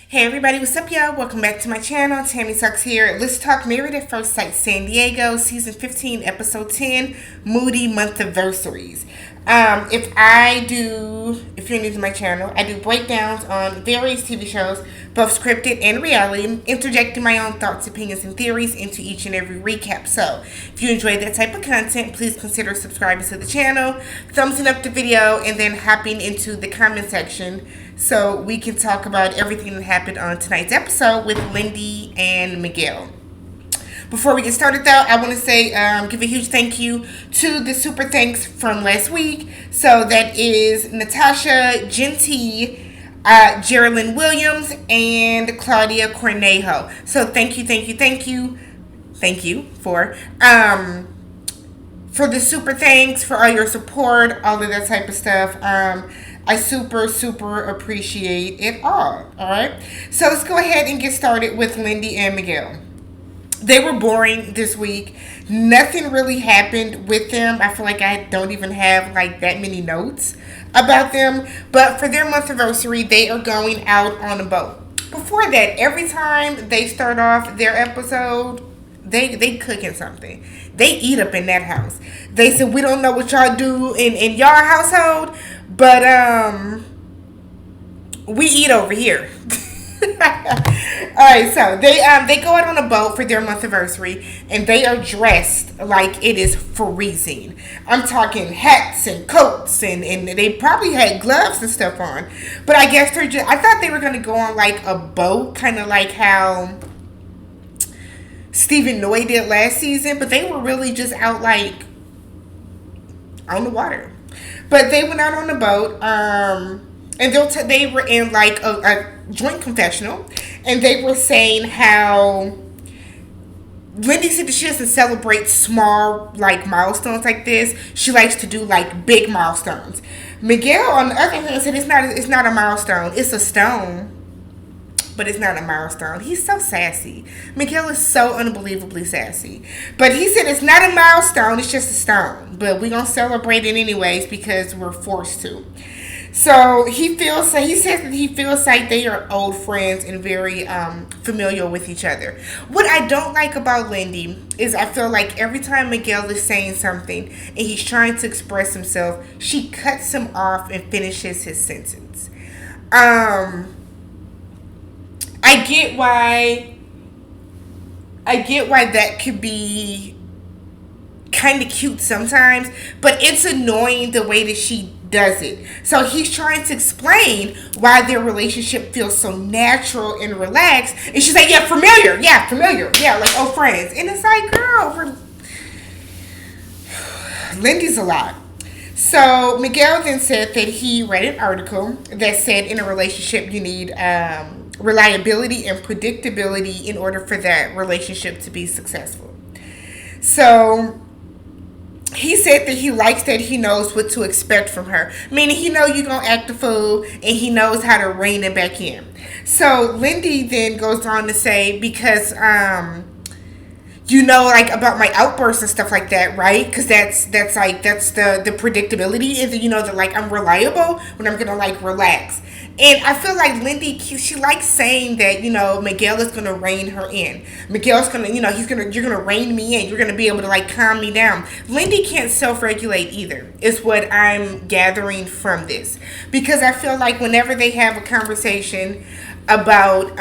Hey everybody, what's up y'all? Welcome back to my channel. Tammy Sucks here. Let's talk Married at First Sight San Diego, Season 15, Episode 10, Moody Month Anniversaries. If you're new to my channel, I do breakdowns on various TV shows, both scripted and reality, interjecting my own thoughts, opinions, and theories into each and every recap. So, if you enjoy that type of content, please consider subscribing to the channel, thumbsing up the video, and then hopping into the comment section so we can talk about everything that happened on tonight's episode with Lindsey and Miguel. Before we get started, though, I want to say, give a huge thank you to the super thanks from last week. So that is Natasha Genty, Geraldine Williams, and Claudia Cornejo. So thank you for the super thanks, for all your support, all of that type of stuff. I super appreciate it all. All right. So let's go ahead and get started with Lindsey and Miguel. They were boring this week. Nothing really happened with them. I feel like I don't even have like that many notes about them. But for their month anniversary, they are going out on a boat. Before that, every time they start off their episode, they cooking something. They eat up in that house. They said, we don't know what y'all do in y'all household, but we eat over here. Alright, so they go out on a boat for their month anniversary, and they are dressed like it is freezing. I'm talking hats and coats, and they probably had gloves and stuff on. But I guess I thought they were going to go on like a boat, kind of like how Stephen Noy did last season, but they were really just out like on the water. But they went out on the boat, and they were in like a joint confessional, and they were saying how Lindsey said that she doesn't celebrate small like milestones like this. She likes to do like big milestones. Miguel, on the other hand, said it's not a milestone. It's a stone, but it's not a milestone. He's so sassy. Miguel is so unbelievably sassy. But he said it's not a milestone, it's just a stone. But we're going to celebrate it anyways because we're forced to. So he says that he feels like they are old friends and very familiar with each other. What I don't like about Lindsey is I feel like every time Miguel is saying something and he's trying to express himself, she cuts him off and finishes his sentence. I get why that could be kind of cute sometimes, but it's annoying the way that she does it. So he's trying to explain why their relationship feels so natural and relaxed, and she's like, yeah, familiar, like old friends. And it's like, girl, Lindsey's a lot. So Miguel then said that he read an article that said in a relationship you need reliability and predictability in order for that relationship to be successful. So he said that he likes that he knows what to expect from her, meaning he knows you're gonna act a fool, and he knows how to rein it back in. So Lindsey then goes on to say, because like about my outbursts and stuff like that, right? Because that's the predictability, is that like I'm reliable when I'm gonna like relax. And I feel like Lindsey, she likes saying that, Miguel is going to rein her in. Miguel's going to, you're going to rein me in. You're going to be able to like calm me down. Lindsey can't self-regulate either, is what I'm gathering from this. Because I feel like whenever they have a conversation about,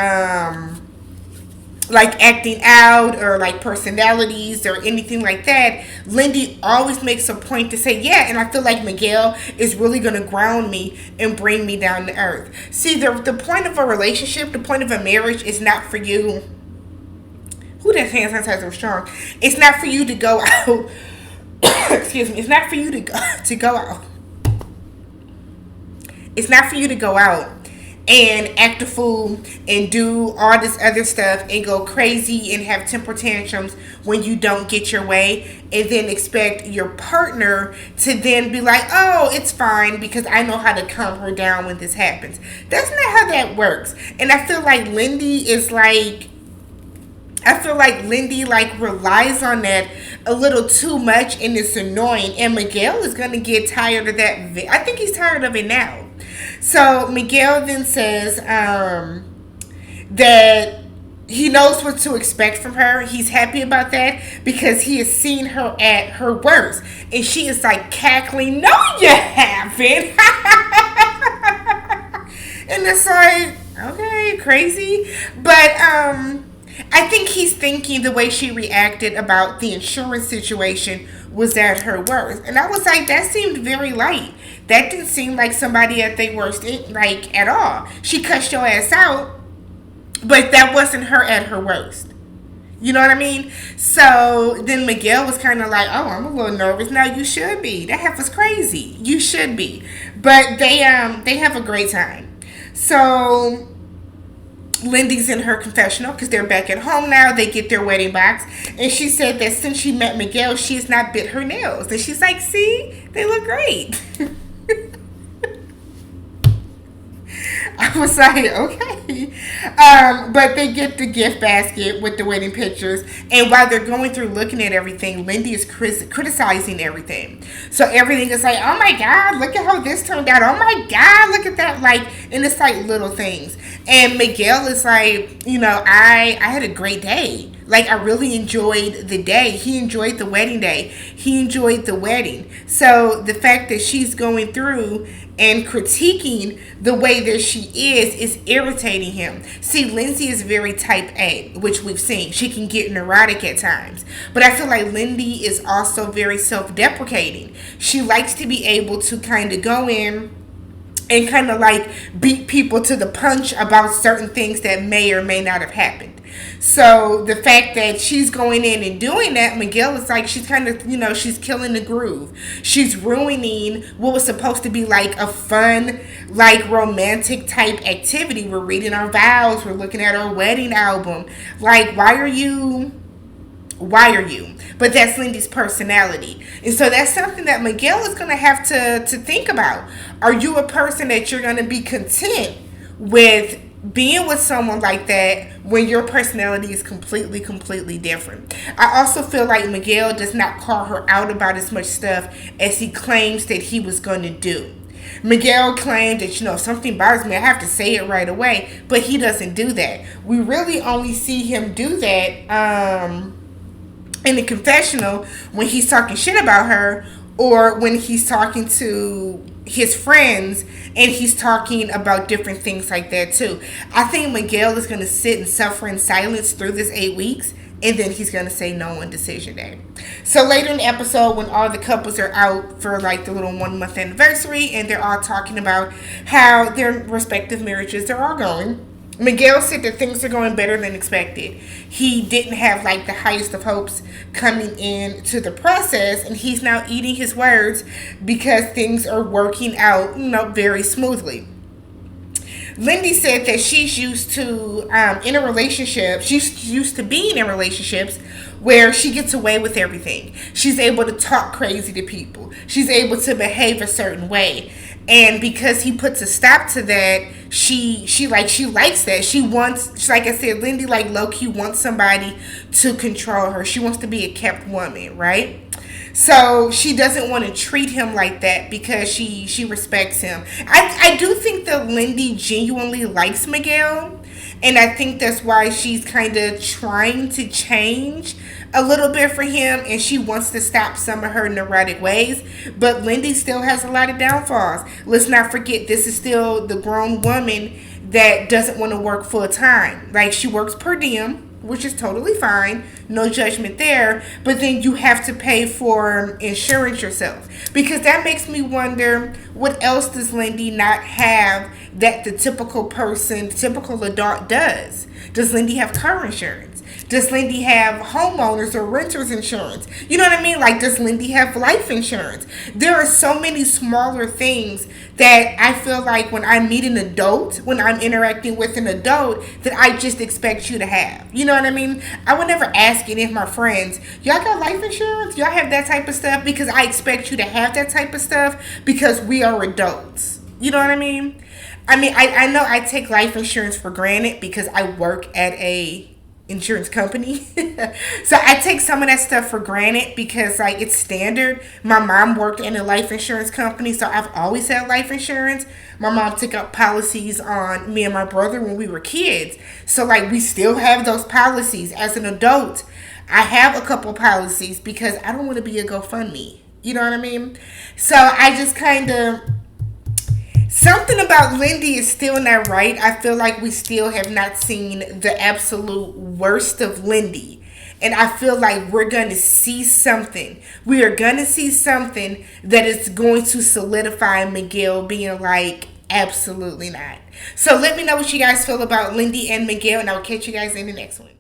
like acting out or like personalities or anything like that, Lindsey always makes a point to say, yeah, and I feel like Miguel is really going to ground me and bring me down to earth. See, the point of a relationship, the point of a marriage is not for you. Who that hand sanitizer strong? It's not for you to go out. Excuse me. It's not for you to go out. It's not for you to go out and act a fool and do all this other stuff and go crazy and have temper tantrums when you don't get your way, and then expect your partner to then be like, oh, it's fine because I know how to calm her down when this happens. That's not how that works. And I feel like Lindsey relies on that a little too much, and it's annoying. And Miguel is going to get tired of that. I think he's tired of it now. So Miguel then says that he knows what to expect from her. He's happy about that because he has seen her at her worst. And she is like cackling, no, you haven't. And it's like, okay, crazy. But I think he's thinking the way she reacted about the insurance situation was at her worst. And I was like, that seemed very light. That didn't seem like somebody at their worst, like, at all. She cussed your ass out, but that wasn't her at her worst. You know what I mean? So then Miguel was kind of like, oh, I'm a little nervous. Now you should be. That heifer's crazy. You should be. But they have a great time. So Lindy's in her confessional because they're back at home now. They get their wedding box. And she said that since she met Miguel, she has not bit her nails. And she's like, see, they look great. I was like, okay. But they get the gift basket with the wedding pictures. And while they're going through looking at everything, Lindy is criticizing everything. So everything is like, oh my God, look at how this turned out. Oh my God, look at that. Like, and it's like little things. And Miguel is like, I had a great day. Like, I really enjoyed the day. He enjoyed the wedding day. He enjoyed the wedding. So the fact that she's going through and critiquing the way that she is irritating him. See, Lindsey is very type A, which we've seen. She can get neurotic at times. But I feel like Lindy is also very self-deprecating. She likes to be able to kind of go in and kind of like beat people to the punch about certain things that may or may not have happened. So the fact that she's going in and doing that, Miguel is like, she's kind of, she's killing the groove. She's ruining what was supposed to be like a fun, like romantic type activity. We're reading our vows. We're looking at our wedding album. Like, why are you? But that's Lindy's personality. And so that's something that Miguel is going to have to think about. Are you a person that you're going to be content with being with someone like that when your personality is completely different? I also feel like Miguel does not call her out about as much stuff as he claims that he was going to do. Miguel claimed that, if something bothers me, I have to say it right away, but he doesn't do that. We really only see him do that in the confessional when he's talking shit about her, or when he's talking to his friends and he's talking about different things like that too. I think Miguel is going to sit and suffer in silence through this 8 weeks, and then he's going to say no on decision day. So later in the episode, when all the couples are out for like the little 1 month anniversary and they're all talking about how their respective marriages are all going, Miguel said that things are going better than expected. He didn't have like the highest of hopes coming into the process, and he's now eating his words because things are working out, very smoothly. Lindy said that she's used to in a relationship. She's used to being in relationships where she gets away with everything. She's able to talk crazy to people. She's able to behave a certain way. And because he puts a stop to that, she likes that. She wants, like I said, Lindy like low-key wants somebody to control her. She wants to be a kept woman, right? So she doesn't want to treat him like that because she respects him. I do think that Lindy genuinely likes Miguel, and I think that's why she's kind of trying to change a little bit for him, and she wants to stop some of her neurotic ways. But Lindy still has a lot of downfalls. Let's not forget, this is still the grown woman that doesn't want to work full time. Like, she works per diem, which is totally fine. No judgment there. But then you have to pay for insurance yourself. Because that makes me wonder, what else does Lindy not have that the typical person, the typical adult does? Does Lindy have car insurance? Does Lindy have homeowners or renters insurance? You know what I mean? Like, does Lindy have life insurance? There are so many smaller things that I feel like when I meet an adult, when I'm interacting with an adult, that I just expect you to have. You know what I mean? I would never ask any of my friends, y'all got life insurance? Y'all have that type of stuff? Because I expect you to have that type of stuff because we are adults. You know what I mean? I know I take life insurance for granted because I work at a insurance company. So I take some of that stuff for granted because like it's standard. My mom worked in a life insurance company, so I've always had life insurance. My mom took out policies on me and my brother when we were kids. So like we still have those policies as an adult. I have a couple policies because I don't want to be a GoFundMe. You know what I mean? So I just kind of, something about Lindy is still not right. I feel like we still have not seen the absolute worst of Lindy. And I feel like we're going to see something. We are going to see something that is going to solidify Miguel being like, absolutely not. So let me know what you guys feel about Lindy and Miguel, and I'll catch you guys in the next one.